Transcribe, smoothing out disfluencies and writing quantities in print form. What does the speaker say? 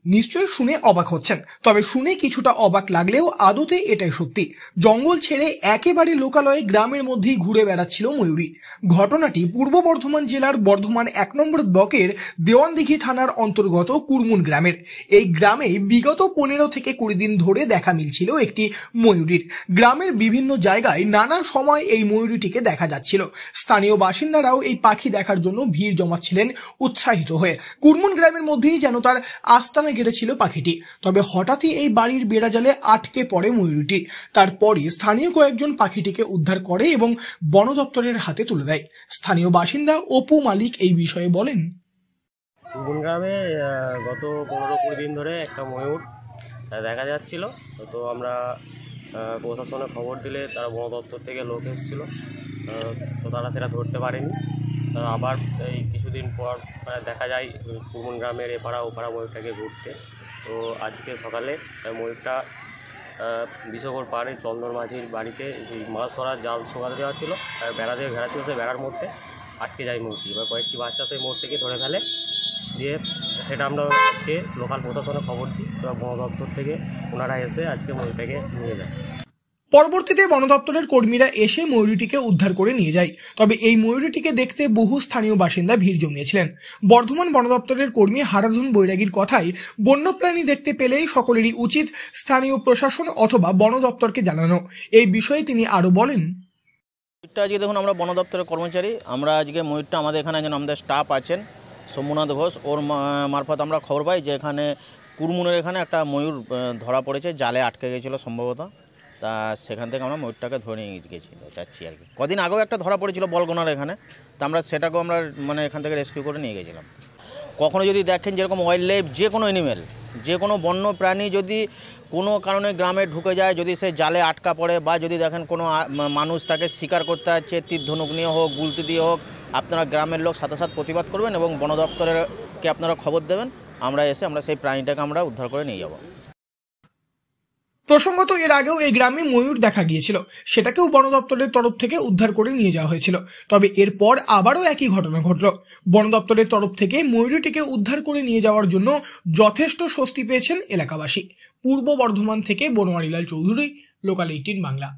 নিশ্চয়ই শুনে অবাক হচ্ছেন, তবে শুনে কিছুটা অবাক লাগলেও আদতে এটাই সত্যি। জঙ্গল ছেড়ে একেবারে লোকালয়ে গ্রামের মধ্যেই ঘুরে বেড়াচ্ছিল ময়ূরী। ঘটনাটি পূর্ব বর্ধমান জেলার বর্ধমান 1 নম্বর ব্লকের দেওয়ানদিঘি থানার অন্তর্গত কুরমুন গ্রামের। এই গ্রামে বিগত 15 থেকে 20 দিন ধরে দেখা মিলছিল একটি ময়ূরীর। গ্রামের বিভিন্ন জায়গায় নানা সময় এই ময়ূরীটিকে দেখা যাচ্ছিল। স্থানীয় বাসিন্দারাও এই পাখি দেখার জন্য ভিড় জমাচ্ছিলেন উৎসাহিত হয়ে। কুরমুন গ্রামের মধ্যেই যেন তার আস্তানা গেড়েছিল পাখিটি। তবে হঠাৎই এই বাড়ির বেড়াজালে আটকে পড়ে ময়ূরীটি। তারপরই স্থানীয় কয়েকজন পাখিটিকে উদ্ধার করে এবং বন দপ্তরের হাতে তুলে দেয়। স্থানীয় বাসিন্দা অপু মালিক এই বিষয়ে বলেন, কুরমুন গ্রামে গত 15-20 দিন ধরে একটা ময়ূর দেখা যাচ্ছিল। তো আমরা প্রশাসনে খবর দিলে তারা বন দপ্তর থেকে লোক এসেছিলো, তো তারা সেটা ধরতে পারেনি। আবার এই কিছুদিন পর দেখা যায় কুরমুন গ্রামের এপাড়া ওপাড়া ময়ূরটাকে ঘুরতে। তো আজকে সকালে ময়ূরটা বিশগড় পাড়ে চন্দন মাঝির বাড়িতে মাছ ধরার জাল সোগাতে দেওয়া ছিল, বেড়া দিয়ে ঘেরা ছিল, সেই বেড়ার মধ্যে আটকে যায় ময়ূরটি। এবার কয়েকটি বাচ্চা সেই মোড় থেকে ধরে ফেলে, দিয়ে সেটা আমরা আজকে লোকাল প্রশাসনে খবর দিই। এবার বন দপ্তর থেকে ওনারা এসে আজকে ময়ূরটাকে নিয়ে যায়। পরবর্তীতে বন দপ্তরের কর্মীরা এসে ময়ূরীটিকে উদ্ধার করে নিয়ে যায়। তবে এই ময়ূরীটিকে দেখতে বহু স্থানীয় বাসিন্দা ভিড় জমিয়েছিলেন। বর্ধমান বন দপ্তরের কর্মী হারাধন বৈরাগীর কথায়, বন্যপ্রাণী দেখতে পেলেই সকলেরই উচিত স্থানীয় প্রশাসন অথবা বন দপ্তরকে জানানো। এই বিষয়ে তিনি আরো বলেন, ময়ূরটা আজকে দেখুন, আমরা বন দপ্তরের কর্মচারী, আমরা আজকে ময়ূরটা আমাদের এখানে একজন আমাদের স্টাফ আছেন শম্ভুনাথ ঘোষ, ওর মারফত আমরা খবর পাই যে এখানে কুরমুনের এখানে একটা ময়ূর ধরা পড়েছে, জালে আটকে গেছিলো সম্ভবত। তা সেখান থেকে আমরা ময়ূরটাকে ধরে নিয়ে যাচ্ছি আর কি। কদিন আগেও একটা ধরা পড়েছিল বলগোনার এখানে, তা আমরা সেটাকেও আমরা এখান থেকে রেস্কিউ করে নিয়ে গেছিলাম। কখনো যদি দেখেন যেরকম ওয়াইল্ড লাইফ, যে কোনো অ্যানিমেল, যে কোনো বন্য প্রাণী যদি কোনো কারণে গ্রামে ঢুকে যায়, যদি সে জালে আটকা পড়ে বা যদি দেখেন কোনো মানুষ তাকে শিকার করতে যাচ্ছে, তীর ধনুক নিয়ে হোক, গুলতি দিয়ে হোক, আপনারা গ্রামের লোক সাথে সাথে প্রতিবাদ করবেন এবং বন দপ্তরেরকে আপনারা খবর দেবেন। আমরা এসে আমরা সেই প্রাণীটাকে আমরা উদ্ধার করে নিয়ে যাব। প্রসঙ্গত এর আগেও এই গ্রামে ময়ূর দেখা গিয়েছিল, সেটাকেও বন দপ্তরের তরফ থেকে উদ্ধার করে নিয়ে যাওয়া হয়েছিল। তবে এরপর আবারও একই ঘটনা ঘটল। বন দপ্তরের তরফ থেকে ময়ূরীটিকে উদ্ধার করে নিয়ে যাওয়ার জন্য যথেষ্ট স্বস্তি পেয়েছেন এলাকাবাসী। পূর্ব বর্ধমান থেকে বনোয়ারিলাল চৌধুরী, লোকাল 18 বাংলা।